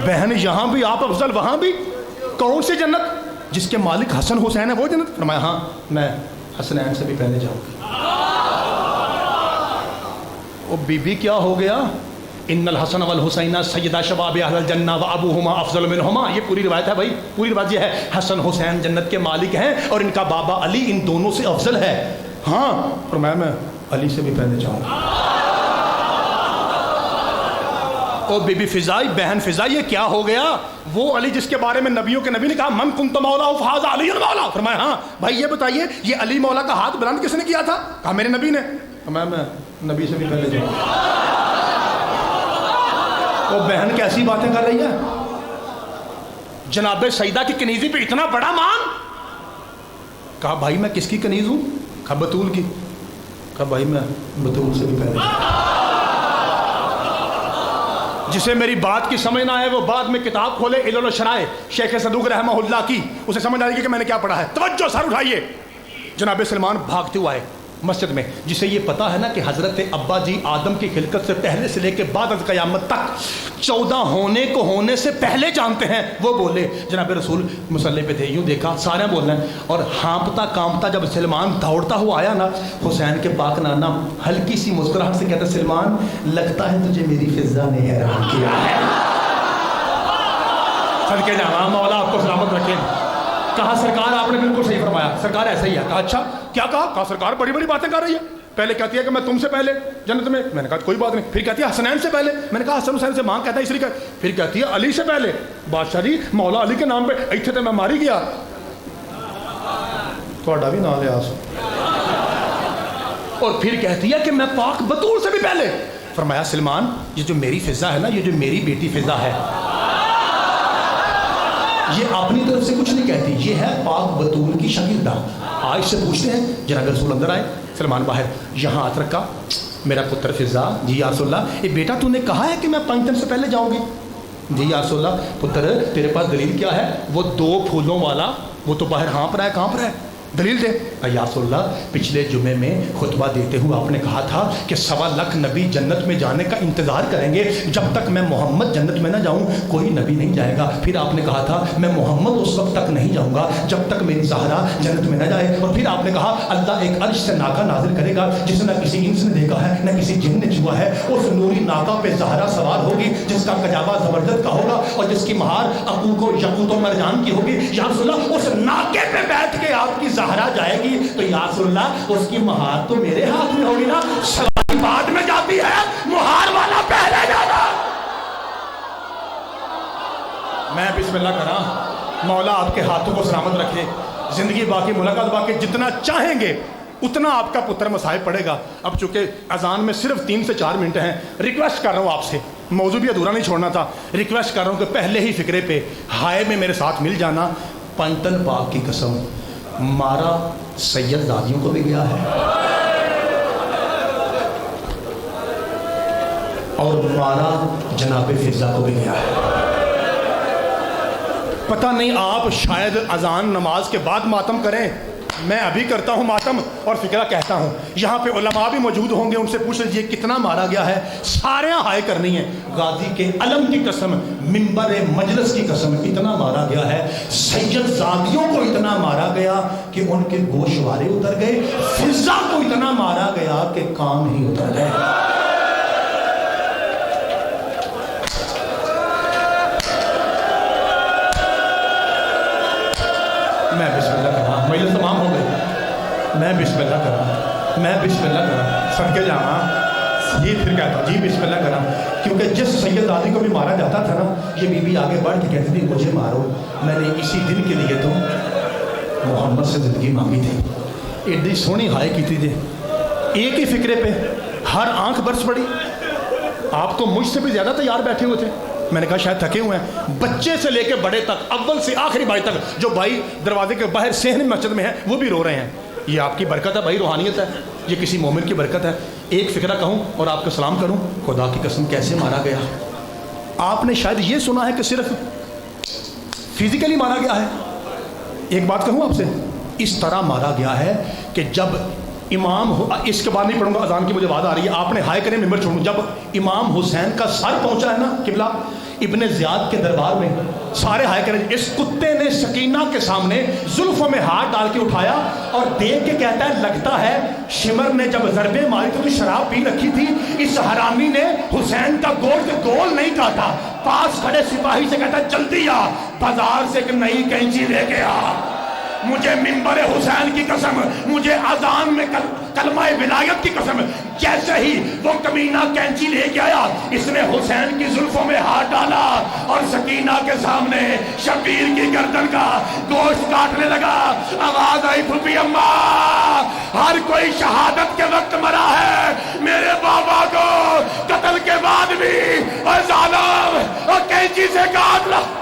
بہن یہاں بھی آپ افضل وہاں بھی. کون سی جنت؟ جس کے مالک حسن حسین ہے وہ جنت. فرمایا ہاں میں حسنین سے بھی پہلے جاؤں گی. وہ بی بی کیا ہو گیا؟ ان الحسن والحسین سیدہ شباب اہل الجنہ وابوہما افضل منہما. یہ پوری روایت ہے بھائی، پوری روایت یہ ہے. حسن حسین جنت کے مالک ہیں اور ان کا بابا علی ان دونوں سے افضل ہے. ہاں فرمایا میں علی سے بھی پہلے جاؤں گا. او بی بی فضا، بہن فضا، یہ کیا ہو گیا؟ وہ علی جس کے بارے میں نبیوں کے نبی نے کہا من کنت مولا فہذا علی مولا، فرمایا ہاں بھائی یہ بتائیے یہ علی مولا کا ہاتھ بلند کس نے کیا تھا؟ کہا میرے نبی نے۔ میں نبی سے بھی پہلے جاؤں۔ وہ بہن کیسی باتیں کر رہی ہے؟ جناب سیدہ کی کنیزی پہ اتنا بڑا مان؟ کہا بھائی میں کس کی کنیز ہوں؟ کہا بطول کی۔ کہا بھائی میں بطول سے بھی پہلے۔ جسے میری بات کی سمجھ نہ آئے وہ بعد میں کتاب کھولے علل و شرائع شیخ صدوق رحمہ اللہ کی، اسے سمجھ آئے گی کہ میں نے کیا پڑھا ہے۔ توجہ، سر اٹھائیے۔ جناب سلمان بھاگتے ہوئے آئے مسجد میں، جسے یہ پتا ہے نا کہ حضرت ابا جی آدم کی خلقت سے پہلے سے لے کے بعد از قیامت تک 14 ہونے کو ہونے سے پہلے جانتے ہیں۔ وہ بولے، جناب رسول مصلی پہ تھے، یوں دیکھا سارے بول رہے ہیں، اور ہانپتا کامتا جب سلمان دوڑتا ہوا آیا نا، حسین کے پاک نانا ہلکی سی مسکراہٹ سے کہتا سلمان لگتا ہے تجھے میری فضا نے حیران کیا ہے۔ صدقے جاواں مولا آپ کو سلامت رکھے۔ کہا سرکار آپ نے بالکل صحیح فرمایا، سرکار ایسا ہی ہے۔ کہا اچھا کیا کہا؟ کہا سرکار بڑی بڑی باتیں کر رہی ہے، پہلے کہتی ہے کہ میں تم سے پہلے جنت میں، میں نے کہا کوئی بات نہیں، پھر کہتی ہے حسنین سے پہلے، میں نے کہا حسن حسین سے مانگ کہتا ہے اس لیے، پھر کہتی ہے علی سے پہلے، بادشاہ جی مولا علی کے نام پہ ایتھے تے میں ماری گیا، تھوڑا بھی نہ لحاظ، اور پھر کہتی ہے کہ میں پاک بطول سے بھی پہلے۔ فرمایا سلمان یہ جو میری فضا ہے نا، یہ جو میری بیٹی فضا ہے، یہ اپنی طرف سے کچھ نہیں کہتی، یہ ہے پاک بطول کی شکل دا۔ آج سے پوچھتے ہیں، جناب رسول اندر آئے، سلمان باہر، یہاں ہاتھ رکھا، میرا پتر فضا، جی یا رسول اللہ، یہ بیٹا تو نے کہا ہے کہ میں 5 دن سے پہلے جاؤں گی؟ جی یا رسول اللہ، پتر تیرے پاس دلیل کیا ہے؟ وہ 2 پھولوں والا وہ تو باہر ہانپ رہا ہے، کانپ رہا ہے، دلیل دے۔ یا رسول اللہ پچھلے جمعے میں خطبہ دیتے ہوئے آپ نے کہا تھا کہ 1.25 لاکھ نبی جنت میں جانے کا انتظار کریں گے، جب تک میں محمد جنت میں نہ جاؤں کوئی نبی نہیں جائے گا۔ پھر آپ نے کہا تھا میں محمد اس وقت تک نہیں جاؤں گا جب تک میری زہرا جنت میں نہ جائے، اور پھر آپ نے کہا اللہ ایک عرش سے ناکا نازل کرے گا جسے نہ کسی انس نے دیکھا ہے نہ کسی جن نے چھوا ہے، اس نوری ناکا پہ زہرا سوار ہوگی جس کا کجاوا زبردست کا ہوگا اور جس کی مہار عقوق و یقوت و مرجان کی ہوگی۔ یا رسول اللہ اس ناکے پہ بیٹھ کے آپ کی زہرا جائے گی تو یا رسول اللہ اس کی مہار تو میرے ہاتھ میں ہوگی نا، سواری بعد میں جاتی ہے، مہار والا پہلے جانا۔ میں بسم اللہ کرا، مولا آپ کے ہاتھوں کو سلامت رکھے، زندگی باقی ملاقات باقی، جتنا چاہیں گے اتنا آپ کا پتر مصائب پڑے گا۔ اب چونکہ اذان میں صرف 3 سے 4 منٹ ہیں، ریکویسٹ کر رہا ہوں آپ سے، موضوع بھی ادھورا نہیں چھوڑنا تھا، ریکویسٹ کر رہا ہوں کہ پہلے ہی فکرے پہ ہائے میں میرے ساتھ مل جانا۔ پنجتن پاک کی قسم، مارا سید دادیوں کو بھی گیا ہے اور مارا جناب فضا کو بھی گیا ہے۔ پتہ نہیں آپ شاید اذان نماز کے بعد ماتم کریں، میں ابھی کرتا ہوں ماتم اور فکرہ کہتا ہوں، یہاں پہ علماء بھی موجود ہوں گے، ان سے پوچھ لیجیے کتنا مارا گیا ہے، سارے ہائے کرنی ہے۔ غازی کے علم کی قسم، منبر مجلس کی قسم، اتنا مارا گیا ہے، سید زادیوں کو اتنا مارا گیا کہ ان کے گوشوارے اتر گئے، فضا کو اتنا مارا گیا کہ کام ہی اتر گئے۔ میں بسم اللہ کر رہا ہوں، مجلس تمام ہو گئی، میں بسم اللہ کر رہا ہوں، میں بسم اللہ کر رہا ہوں، صدقے جاواں، یہ پھر کہتا ہوں جی بسم اللہ کر رہا ہوں، کیونکہ جس سید دادی کو بھی مارا جاتا تھا نا، یہ بی بی آگے بڑھ کے کہتی تھی مجھے مارو، میں نے اسی دن کے لیے تو محمد سے زندگی مانگی تھی، ایڈی سونی ہائے کی تھی، ایک ہی فکرے پہ ہر آنکھ برس پڑی۔ آپ تو مجھ سے بھی زیادہ تیار بیٹھے ہوئے تھے، میں نے کہا شاید تھکے ہوئے ہیں، بچے سے لے کے بڑے تک، اول سے آخری بھائی تک، جو بھائی دروازے کے باہر صحن مسجد میں ہیں وہ بھی رو رہے ہیں۔ یہ آپ کی برکت ہے بھائی، روحانیت ہے، یہ کسی مومن کی برکت ہے۔ ایک فکرہ کہوں اور آپ کو سلام کروں، خدا کی قسم کیسے مارا گیا۔ آپ نے شاید یہ سنا ہے کہ صرف فزیکلی مارا گیا ہے، ایک بات کہوں آپ سے، اس طرح مارا گیا ہے کہ جب امام، اس کے بعد نہیں پڑھوں گا، اذان کی مجھے بات آ رہی ہے، آپ نے ہائے کریں ممبر چھوڑوں، جب امام حسین کا سر پہنچا ہے نا قبلہ ابن زیاد کے دربار میں، سارے ہائے کریں، اس کتے نے سکینہ کے سامنے زلفوں میں ہاتھ ڈال کے اٹھایا اور دیکھ کے کہتا ہے لگتا ہے شمر نے جب ضربے ماری تو شراب پی رکھی تھی، اس حرامی نے حسین کا گوشت گول نہیں کاٹا۔ پاس کھڑے سپاہی سے کہتا ہے جلدی آ، بازار سے ایک نئی کینچی لے کے آ۔ مجھے منبر حسین کی قسم، مجھے اذان میں کلمہ ولایت کی قسم، جیسے ہی وہ کمینہ کینچی لے کے آیا اس نے حسین کی زلفوں میں ہاتھ ڈالا اور سکینہ کے سامنے شبیر کی گردن کا گوشت کاٹنے لگا۔ آواز آئی پھوپھی اماں ہر کوئی شہادت کے وقت مرا ہے، میرے بابا کو قتل کے بعد بھی اور ظالم اور کینچی سے کاٹ رہا۔